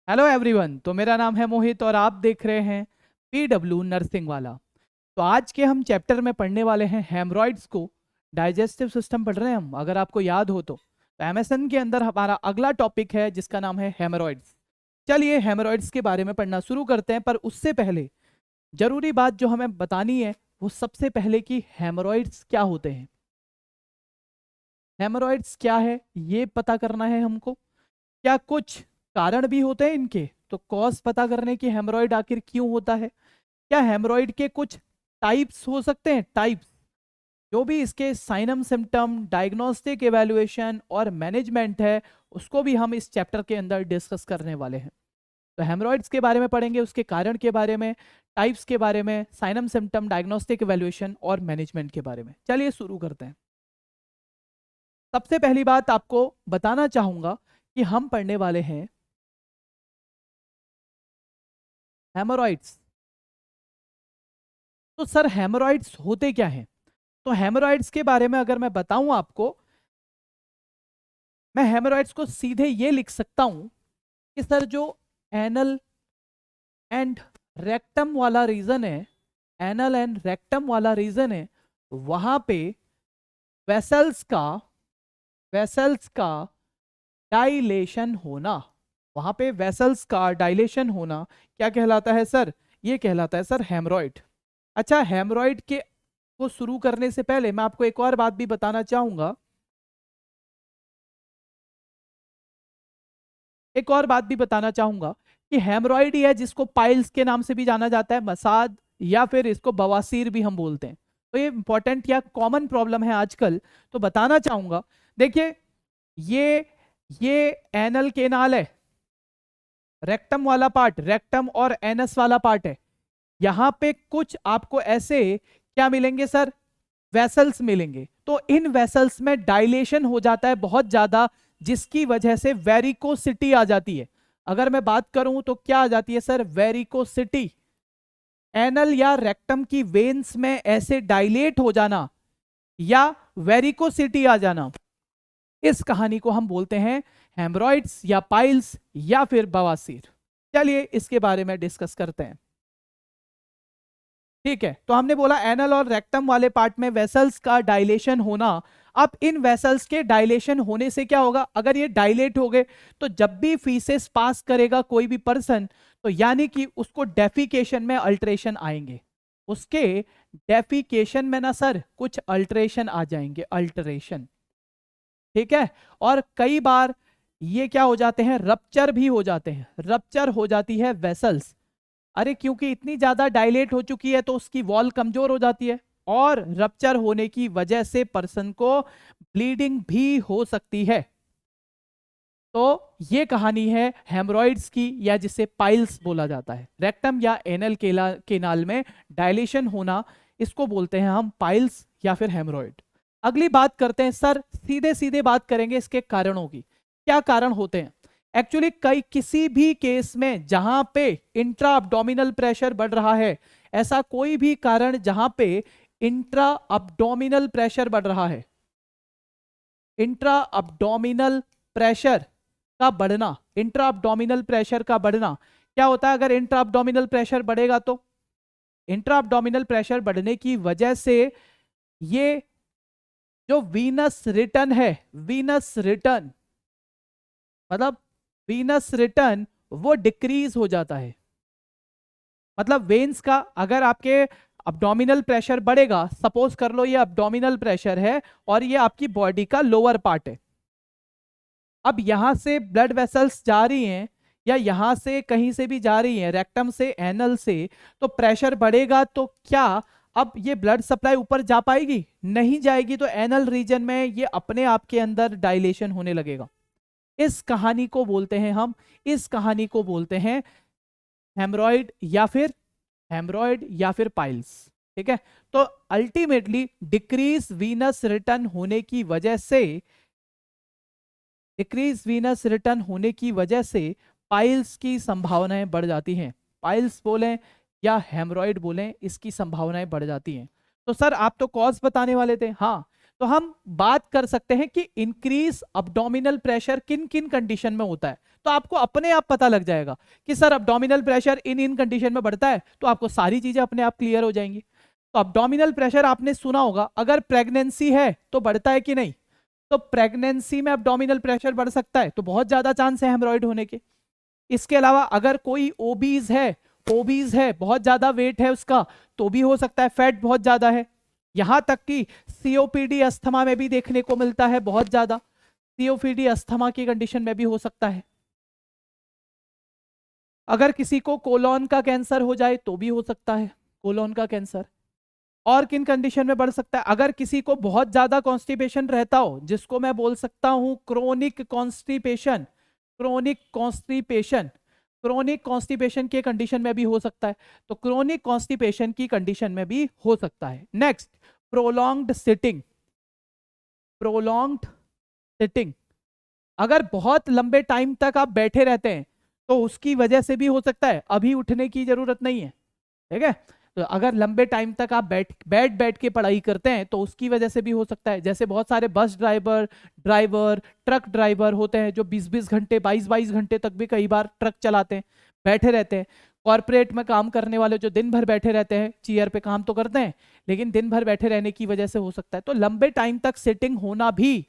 Hello everyone. तो मेरा नाम है मोहित और आप देख रहे हैं पीडब्ल्यू नर्सिंग वाला। तो आज के हम चैप्टर में पढ़ने वाले हैं हेमरॉइड्स को। डाइजेस्टिव सिस्टम पढ़ रहे हैं हम, अगर आपको याद हो तो एमएसएन के अंदर हमारा अगला टॉपिक है जिसका नाम है हेमरॉइड्स। चलिए हेमरॉइड्स के बारे में पढ़ना शुरू करते हैं, पर उससे पहले जरूरी बात जो हमें बतानी है वो सबसे पहले कि हेमरॉइड्स क्या होते हैं। हेमरॉइड्स क्या है ये पता करना है हमको। क्या कुछ कारण भी होते हैं इनके, तो कॉज पता करने की हेमरॉइड आखिर क्यों होता है। क्या हेमरॉइड के कुछ टाइप्स हो सकते हैं, टाइप्स जो भी इसके साइनम सिम्टम, डायग्नोस्टिक एवेल्युएशन और मैनेजमेंट है उसको भी हम इस चैप्टर के अंदर डिस्कस करने वाले हैं। तो हेमरॉइड्स के बारे में पढ़ेंगे, उसके कारण के बारे में, टाइप्स के बारे में, साइनम सिम्टम, डायग्नोस्टिक एवेल्युएशन और मैनेजमेंट के बारे में। चलिए शुरू करते हैं। सबसे पहली बात आपको बताना चाहूंगा कि हम पढ़ने वाले हैं हेमरॉइड्स। तो सर हेमरॉइड्स होते क्या हैं? तो हेमरॉइड्स के बारे में अगर मैं बताऊं आपको, मैं हेमरॉइड्स को सीधे ये लिख सकता हूं कि सर जो एनल एंड रेक्टम वाला रीजन है, एनल एंड रेक्टम वाला रीजन है, वहां पे वेसल्स का डाइलेशन होना, वहां पे वेसल्स का डाइलेशन होना क्या कहलाता है सर? ये कहलाता है सर हेमरॉइड। अच्छा, हेमरॉइड के को शुरू करने से पहले मैं आपको एक और बात भी बताना चाहूंगा। एक और बात भी बताना चाहूंगा कि हेमरॉइड ही है जिसको पाइल्स के नाम से भी जाना जाता है, मसाद, या फिर इसको बवासीर भी हम बोलते हैं। तो ये इंपॉर्टेंट या कॉमन प्रॉब्लम है आजकल, तो बताना चाहूंगा। देखिए, ये ये एनल केनाल है, रेक्टम वाला पार्ट, रेक्टम और एनस वाला पार्ट है। यहां पे कुछ आपको ऐसे क्या मिलेंगे सर? वेसल्स मिलेंगे। तो इन वेसल्स में डायलेशन हो जाता है बहुत ज्यादा, जिसकी वजह से वेरिकोसिटी आ जाती है। अगर मैं बात करूं तो क्या आ जाती है सर? वेरिकोसिटी। एनल या रेक्टम की वेन्स में ऐसे डायलेट हो जाना या वेरिकोसिटी आ जाना, इस कहानी को हम बोलते हैं हेमरॉइड्स या पाइल्स या फिर बवासीर। चलिए इसके बारे में डिस्कस करते हैं। ठीक है, तो हमने बोला एनल और रेक्टम वाले पार्ट में वेसल्स का डायलेशन होना। अब इन वेसल्स के डायलेशन होने से क्या होगा? अगर ये डायलेट हो गए तो जब भी फीसेस पास करेगा कोई भी पर्सन, तो यानी कि उसको डेफिकेशन में अल्टरेशन आएंगे, उसके डेफिकेशन में ना सर कुछ अल्टरेशन आ जाएंगे, अल्टरेशन। ठीक है, और कई बार ये क्या हो जाते हैं? रप्चर भी हो जाते हैं, रप्चर हो जाती है वेसल्स। अरे क्योंकि इतनी ज्यादा डायलेट हो चुकी है तो उसकी वॉल कमजोर हो जाती है, और रप्चर होने की वजह से पर्सन को ब्लीडिंग भी हो सकती है। तो ये कहानी है हेमरॉइड्स की, या जिसे पाइल्स बोला जाता है। रेक्टम या एनल केनाल में डायलेशन होना, इसको बोलते हैं हम पाइल्स या फिर हेमरॉइड। अगली बात करते हैं सर, सीधे सीधे बात करेंगे इसके कारणों की। क्या कारण होते हैं? एक्चुअली कई किसी भी केस में जहां पे इंट्रा अब्डोमिनल प्रेशर बढ़ रहा है, ऐसा कोई भी कारण जहां पे इंट्रा अब्डोमिनल प्रेशर बढ़ रहा है, इंट्रा अब्डोमिनल प्रेशर का बढ़ना, इंट्रा अब्डोमिनल प्रेशर का बढ़ना क्या होता है? अगर इंट्रा अब्डोमिनल प्रेशर बढ़ेगा तो इंट्रा अब्डोमिनल प्रेशर बढ़ने की वजह से ये जो वीनस रिटर्न है, वीनस रिटर्न मतलब वीनस रिटर्न वो डिक्रीज हो जाता है। मतलब वेन्स का, अगर आपके अब्डोमिनल प्रेशर बढ़ेगा, सपोज कर लो ये अब्डोमिनल प्रेशर है और ये आपकी बॉडी का लोअर पार्ट है, अब यहां से ब्लड वेसल्स जा रही हैं या यहां से कहीं से भी जा रही हैं, रेक्टम से, एनल से, तो प्रेशर बढ़ेगा तो क्या अब ये ब्लड सप्लाई ऊपर जा पाएगी? नहीं जाएगी। तो एनल रीजन में ये अपने आप के अंदर डायलेशन होने लगेगा। इस कहानी को बोलते हैं हम, इस कहानी को बोलते हैं हेमरॉइड या फिर पाइल्स। ठीक है, तो अल्टीमेटली डिक्रीज वीनस रिटर्न होने की वजह से, डिक्रीज वीनस रिटर्न होने की वजह से पाइल्स की संभावनाएं बढ़ जाती हैं। पाइल्स बोलें या हेमरॉइड बोलें, इसकी संभावनाएं बढ़ जाती हैं। तो सर आप तो कॉज बताने वाले थे। हाँ, तो हम बात कर सकते हैं कि इंक्रीज अब्डोमिनल प्रेशर किन किन कंडीशन में होता है। तो आपको अपने आप पता लग जाएगा कि sir abdominal pressure in in condition में बढ़ता है, तो आपको सारी चीजें अपने आप क्लियर हो जाएंगी। तो अब्डोमिनल प्रेशर आपने सुना होगा, अगर प्रेगनेंसी है तो बढ़ता है कि नहीं? तो प्रेगनेंसी में अब्डोमिनल प्रेशर बढ़ सकता है, तो बहुत ज्यादा चांस है हेमरॉइड होने के। इसके अलावा अगर कोई ओबीज है, बहुत ज्यादा वेट है उसका, तो भी हो सकता है, फैट बहुत ज्यादा है। यहां तक कि सीओपीडी अस्थमा में भी देखने को मिलता है बहुत ज्यादा, सीओपीडी अस्थमा की कंडीशन में भी हो सकता है। अगर किसी को कोलोन का कैंसर हो जाए तो भी हो सकता है कोलोन का कैंसर। और किन कंडीशन में बढ़ सकता है? अगर किसी को बहुत ज्यादा कॉन्स्टिपेशन रहता हो, जिसको मैं बोल सकता हूं chronic constipation, chronic constipation, chronic constipation के कंडीशन में भी हो सकता है। तो क्रोनिक कॉन्स्टिपेशन की कंडीशन में भी हो सकता है। Next, prolonged sitting, prolonged sitting, अगर बहुत लंबे टाइम तक आप बैठे रहते हैं तो उसकी वजह से भी हो सकता है, अभी उठने की जरूरत नहीं है, ठीक है। तो अगर लंबे टाइम तक आप बैठ के पढ़ाई करते हैं तो उसकी वजह से भी हो सकता है। जैसे बहुत सारे बस ड्राइवर, ट्रक ड्राइवर होते हैं जो 20-20 घंटे, 22-22 घंटे तक भी कई बार ट्रक चलाते हैं, बैठे रहते हैं। कॉरपोरेट में काम करने वाले जो दिन भर बैठे रहते हैं, चेयर पे काम तो करते हैं लेकिन दिन भर बैठे रहने की वजह से हो सकता है। तो लंबे टाइम तक सिटिंग होना भी,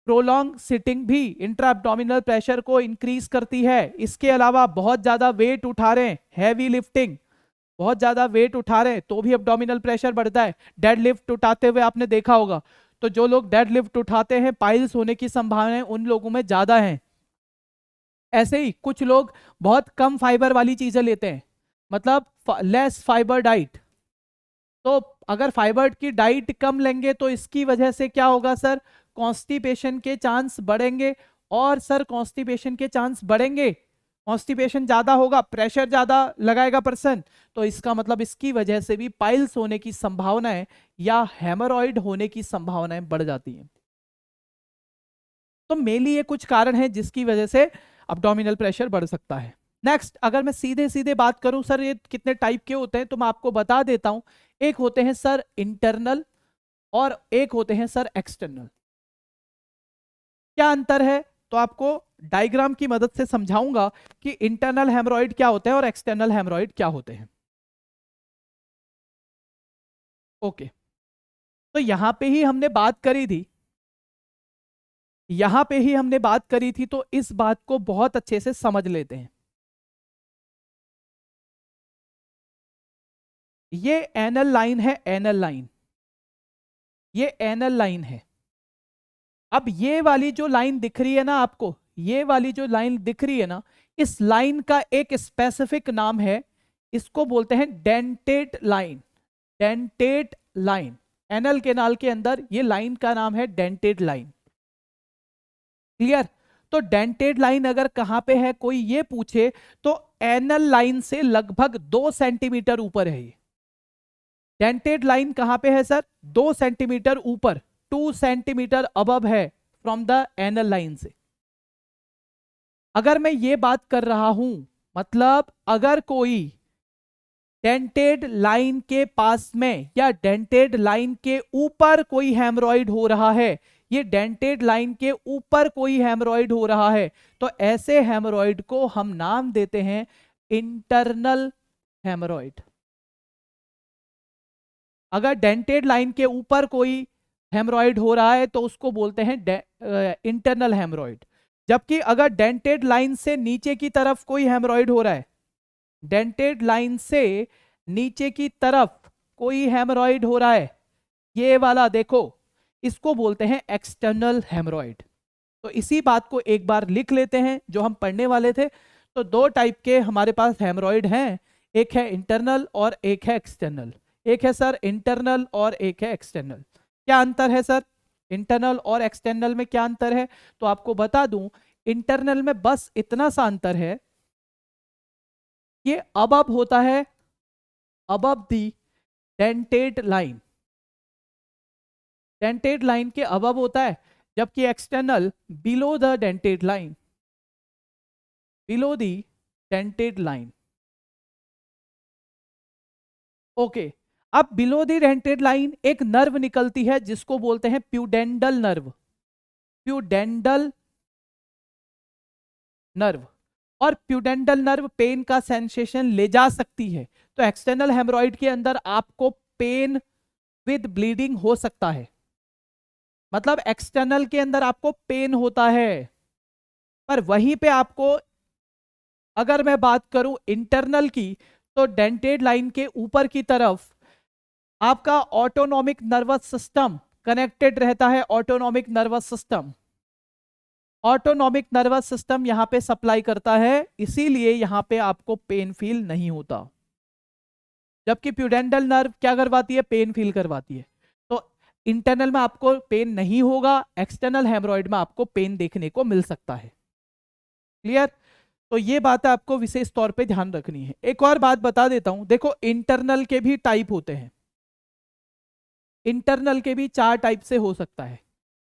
प्रोलॉन्ग सिटिंग भी इंट्रा एब्डोमिनल प्रेशर को इंक्रीज करती है। इसके अलावा बहुत ज्यादा वेट उठा रहे हैं, हैवी लिफ्टिंग, बहुत ज्यादा वेट उठा रहे हैं तो भी एब्डोमिनल प्रेशर बढ़ता है। डेड लिफ्ट उठाते हुए आपने देखा होगा, तो जो लोग डेड लिफ्ट उठाते हैं पाइल्स होने की संभावना उन लोगों में ज्यादा है। ऐसे ही कुछ लोग बहुत कम फाइबर वाली चीजें लेते हैं, मतलब लेस फाइबर डाइट। तो अगर फाइबर की डाइट कम लेंगे तो इसकी वजह से क्या होगा सर? कॉन्स्टिपेशन के चांस बढ़ेंगे। और सर कॉन्स्टिपेशन के चांस बढ़ेंगे, कॉन्स्टिपेशन ज्यादा होगा, प्रेशर ज्यादा लगाएगा पर्सन, तो इसका मतलब इसकी वजह से भी पाइल्स होने की संभावनाएं या हेमरॉइड होने की संभावनाएं बढ़ जाती हैं। तो मेनली ये कुछ कारण है जिसकी वजह से अब्डोमिनल प्रेशर बढ़ सकता है। नेक्स्ट, अगर मैं सीधे सीधे बात करूं सर ये कितने टाइप के होते हैं, तो मैं आपको बता देता हूं। एक होते हैं सर इंटरनल और एक होते हैं सर एक्सटर्नल। क्या अंतर है? तो आपको डायग्राम की मदद से समझाऊंगा कि इंटरनल हेमरॉइड क्या होते हैं और एक्सटर्नल हेमरॉइड क्या होते हैं। ओके, तो यहां पे ही हमने बात करी थी, यहां पे ही हमने बात करी थी, तो इस बात को बहुत अच्छे से समझ लेते हैं। ये एनल लाइन है, एनल लाइन, ये एनल लाइन है। अब ये वाली जो लाइन दिख रही है ना आपको, ये वाली जो लाइन दिख रही है ना, इस लाइन का एक स्पेसिफिक नाम है, इसको बोलते हैं dentate line, dentate line. Anal canal के अंदर ये लाइन का नाम है डेंटेड लाइन। क्लियर? तो डेंटेड लाइन अगर कहां पे है कोई ये पूछे, तो एनल लाइन से लगभग 2 सेंटीमीटर ऊपर है ये। डेंटेड लाइन कहां पे है सर? 2 सेंटीमीटर ऊपर, 2 सेंटीमीटर अबव है फ्रॉम द एनल लाइन से। अगर मैं ये बात कर रहा हूं, मतलब अगर कोई डेंटेड लाइन के पास में या डेंटेड लाइन के ऊपर कोई हेमरॉइड हो रहा है, ये डेंटेड लाइन के ऊपर कोई हेमरॉइड हो रहा है, तो ऐसे हेमरॉइड को हम नाम देते हैं इंटरनल हेमरॉइड। अगर डेंटेड लाइन के ऊपर कोई हेमरॉइड हो रहा है तो उसको बोलते हैं इंटरनल हेमरॉइड। जबकि अगर डेंटेड लाइन से नीचे की तरफ कोई हेमरॉइड हो रहा है, डेंटेड लाइन से नीचे की तरफ कोई हेमरॉइड हो रहा है, ये वाला देखो, इसको बोलते हैं एक्सटर्नल हेमरॉइड। तो इसी बात को एक बार लिख लेते हैं जो हम पढ़ने वाले थे। तो 2 टाइप के हमारे पास हेमरॉइड हैं, एक है इंटरनल और एक है एक्सटर्नल। एक है सर इंटरनल और एक है एक्सटर्नल। क्या अंतर है सर इंटरनल और एक्सटर्नल में? क्या अंतर है तो आपको बता दूं, इंटरनल में बस इतना सा अंतर है, ये अबव होता है, above the dentate line, dentate line के अबव होता है, जबकि external below the dentate line, below the dentate line. Okay, अब बिलो दी डेंटेड लाइन एक नर्व निकलती है जिसको बोलते हैं प्यूडेंडल नर्व, प्यूडेंडल नर्व, और प्यूडेंटल नर्व पेन का सेंसेशन ले जा सकती है। तो एक्सटर्नल हेमरॉइड के अंदर आपको पेन विद ब्लीडिंग हो सकता है, मतलब एक्सटर्नल के अंदर आपको पेन होता है। पर वहीं पे आपको, अगर मैं बात करूं इंटरनल की, तो डेंटेड लाइन के ऊपर की तरफ आपका ऑटोनॉमिक नर्वस सिस्टम कनेक्टेड रहता है। Autonomic nervous system, autonomic nervous system यहां पे सप्लाई करता है, इसीलिए यहां पे आपको पेन फील नहीं होता। जबकि प्यूडेंटल नर्व क्या करवाती है, पेन फील करवाती है। तो इंटरनल में आपको पेन नहीं होगा, एक्सटर्नल हेमरॉइड में आपको पेन देखने को मिल सकता है। क्लियर? तो ये बात आपको विशेष तौर पे ध्यान रखनी है। एक और बात बता देता हूं, देखो इंटरनल के भी टाइप होते हैं। इंटरनल के भी 4 टाइप से हो सकता है।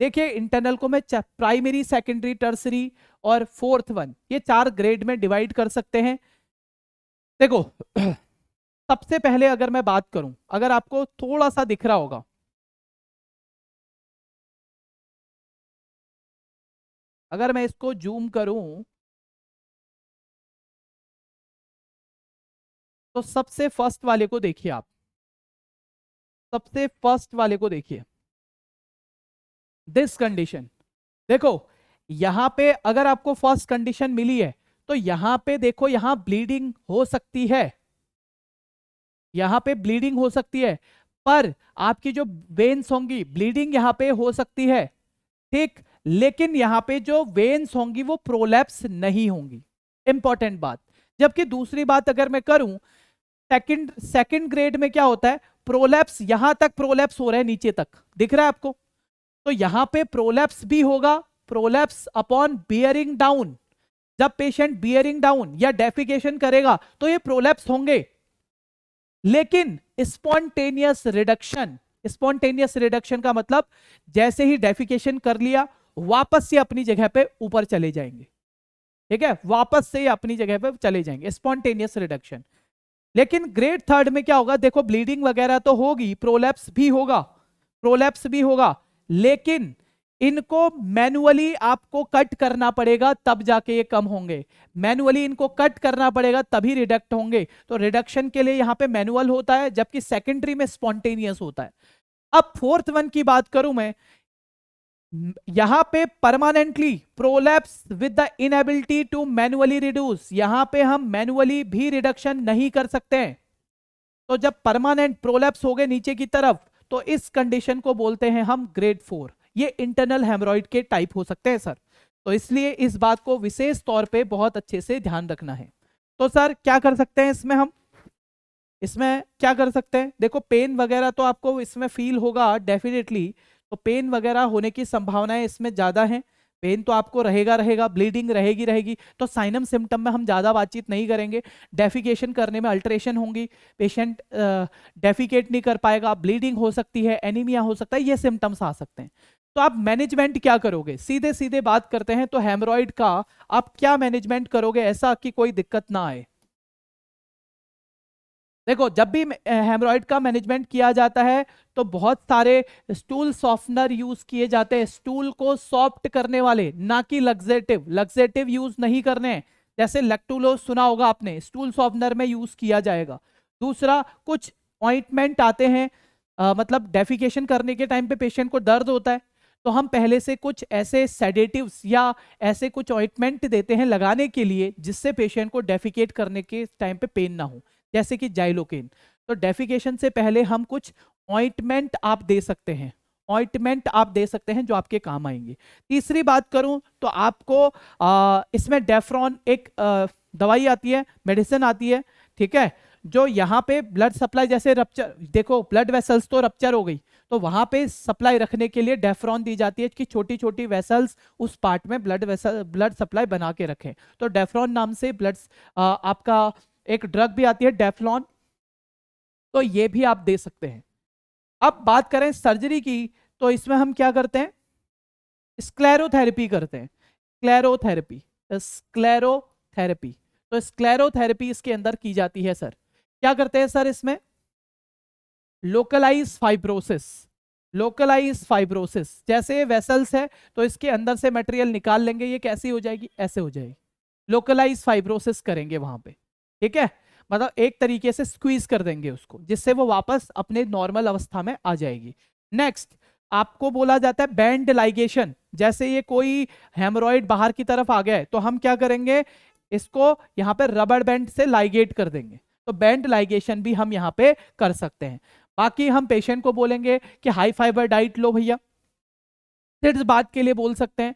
देखिए इंटरनल को मैं प्राइमरी, सेकेंडरी, टर्सरी और फोर्थ वन, ये 4 ग्रेड में डिवाइड कर सकते हैं। देखो सबसे पहले अगर मैं बात करूं, अगर आपको थोड़ा सा दिख रहा होगा, अगर मैं इसको जूम करूं, तो सबसे फर्स्ट वाले को देखिए आप, सबसे फर्स्ट वाले को देखिए, दिस कंडीशन। देखो यहां पे अगर आपको फर्स्ट कंडीशन मिली है, तो यहां पे देखो, यहां ब्लीडिंग हो सकती है, यहां पे ब्लीडिंग हो सकती है, पर आपकी जो वेन्स होंगी, ब्लीडिंग यहां पे हो सकती है, ठीक, लेकिन यहां पे जो वेन्स होंगी वो प्रोलैप्स नहीं होंगी। इंपॉर्टेंट बात। जबकि दूसरी बात अगर मैं करूं, सेकंड सेकंड ग्रेड में क्या होता है, प्रोलैप्स, यहां तक प्रोलैप्स हो रहा है, नीचे तक दिख रहा है आपको, तो यहां पे प्रोलैप्स भी होगा। प्रोलैप्स अपॉन बियरिंग डाउन, जब पेशेंट बियरिंग डाउन या डेफिकेशन करेगा तो ये प्रोलैप्स होंगे। लेकिन स्पॉन्टेनियस रिडक्शन, स्पॉन्टेनियस रिडक्शन का मतलब जैसे ही डेफिकेशन कर लिया वापस से अपनी जगह पे ऊपर चले जाएंगे, ठीक है, वापस से अपनी जगह पे चले जाएंगे, स्पॉन्टेनियस रिडक्शन। लेकिन ग्रेड थर्ड में क्या होगा, देखो ब्लीडिंग वगैरह तो होगी, प्रोलैप्स भी होगा, प्रोलैप्स भी होगा, लेकिन इनको मैनुअली आपको कट करना पड़ेगा, तब जाके ये कम होंगे। मैनुअली इनको कट करना पड़ेगा तभी रिडक्ट होंगे। तो रिडक्शन के लिए यहां पे मैनुअल होता है, जबकि सेकेंडरी में स्पॉन्टेनियस होता है। अब फोर्थ वन की बात करूं मैं, यहां पे permanently prolapse with the inability to manually reduce, यहां पे हम मैनुअली भी रिडक्शन नहीं कर सकते हैं। तो जब परमानेंट प्रोलैप्स हो गए नीचे की तरफ, तो इस कंडीशन को बोलते हैं हम ग्रेड 4। ये इंटरनल हेमरॉइड के टाइप हो सकते हैं सर, तो इसलिए इस बात को विशेष तौर पे बहुत अच्छे से ध्यान रखना है। तो सर क्या कर सकते हैं इसमें, हम इसमें क्या कर सकते हैं, देखो पेन वगैरह तो आपको इसमें फील होगा डेफिनेटली, तो पेन वगैरह होने की संभावनाएं इसमें ज्यादा हैं। पेन तो आपको रहेगा रहेगा, ब्लीडिंग रहेगी रहेगी, तो साइनम सिम्टम में हम ज्यादा बातचीत नहीं करेंगे। डेफिकेशन करने में अल्ट्रेशन होंगी, पेशेंट डेफिकेट नहीं कर पाएगा, ब्लीडिंग हो सकती है, एनीमिया हो सकता है, ये सिम्टम्स आ सकते हैं। तो आप मैनेजमेंट क्या करोगे, सीधे सीधे बात करते हैं, तो हेमरॉइड का आप क्या मैनेजमेंट करोगे ऐसा कि कोई दिक्कत ना आए। देखो जब भी हेमरॉइड का मैनेजमेंट किया जाता है, तो बहुत सारे स्टूल सॉफ्टनर यूज किए जाते हैं, स्टूल को सॉफ्ट करने वाले, ना कि लग्जेटिव। लग्जेटिव यूज नहीं करने हैं, जैसे लैक्टुलोज सुना होगा आपने, स्टूल सॉफ्टनर में यूज किया जाएगा। दूसरा, कुछ ऑइंटमेंट आते हैं, मतलब डेफिकेशन करने के टाइम पे पेशेंट को दर्द होता है, तो हम पहले से कुछ ऐसे सेडेटिव्स या ऐसे कुछ ऑइंटमेंट देते हैं लगाने के लिए, जिससे पेशेंट को डेफिकेट करने के टाइम पे पेन ना हो, जैसे कि जाइलोकेन। तो डेफिकेशन से पहले हम कुछ ऑइंटमेंट आप दे सकते हैं, ऑइंटमेंट आप दे सकते हैं जो आपके काम आएंगे। तीसरी बात करूं तो आपको इसमें डेफ्रॉन एक दवाई आती है, मेडिसिन आती है, ठीक है, जो यहाँ पे ब्लड सप्लाई, जैसे रप्चर, देखो ब्लड वेसल्स तो रप्चर हो गई, तो वहां पे सप्लाई रखने के लिए डेफ्रॉन दी जाती है कि छोटी छोटी वेसल्स उस पार्ट में ब्लड सप्लाई बना के रखें। तो डेफ्रॉन नाम से ब्लड आपका एक ड्रग भी आती है डेफ्लॉन, तो ये भी आप दे सकते हैं। अब बात करें सर्जरी की, तो इसमें हम क्या करते हैं, स्क्लेरोथेरेपी करते हैं। स्क्लेरोथेरेपी, स्क्लेरोथेरेपी, तो स्क्लेरोथेरेपी इसके अंदर की जाती है सर। क्या करते हैं सर इसमें, लोकलाइज फाइब्रोसिस, लोकलाइज फाइब्रोसिस, जैसे वेसल्स है तो इसके अंदर से मटेरियल निकाल लेंगे, ये कैसी हो जाएगी, ऐसे हो जाएगी, लोकलाइज फाइब्रोसिस करेंगे वहां पे, ठीक है, मतलब एक तरीके से स्क्वीज कर देंगे उसको, जिससे वो वापस अपने नॉर्मल अवस्था में आ जाएगी। नेक्स्ट आपको बोला जाता है बैंड लाइगेशन। जैसे ये कोई हेमरॉइड बाहर की तरफ आ गया है तो हम क्या करेंगे, इसको यहाँ पे रबर बैंड से लाइगेट कर देंगे। तो बैंड लाइगेशन भी हम यहाँ पे कर सकते हैं। बाकी हम पेशेंट को बोलेंगे कि हाई फाइबर डाइट लो भैया, फिर इस बात के लिए बोल सकते हैं,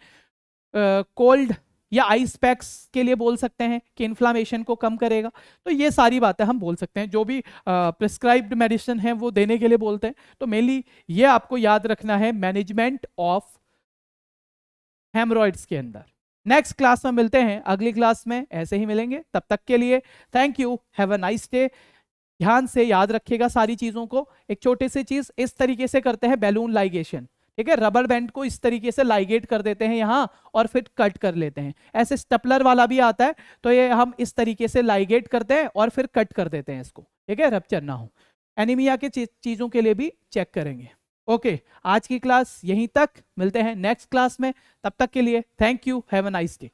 कोल्ड या आइस पैक्स के लिए बोल सकते हैं कि इन्फ्लामेशन को कम करेगा। तो ये सारी बातें हम बोल सकते हैं, जो भी प्रिस्क्राइब्ड मेडिसिन है वो देने के लिए बोलते हैं। तो मेनली ये आपको याद रखना है मैनेजमेंट ऑफ हेमरॉइड्स के अंदर। नेक्स्ट क्लास में मिलते हैं, अगली क्लास में ऐसे ही मिलेंगे। तब तक के लिए thank you, have a nice day. ध्यान से याद रखिएगा सारी चीजों को। एक छोटी सी चीज इस तरीके से करते हैं बैलून लाइगेशन, ठीक है, रबर बैंड को इस तरीके से लाइगेट कर देते हैं यहाँ और फिर कट कर लेते हैं। ऐसे स्टेपलर वाला भी आता है, तो ये हम इस तरीके से लाइगेट करते हैं और फिर कट कर देते हैं इसको, ठीक है, रप्चर ना हो। एनीमिया के चीजों के लिए भी चेक करेंगे। ओके, आज की क्लास यहीं तक, मिलते हैं नेक्स्ट क्लास में। तब तक के लिए thank you, have a nice day.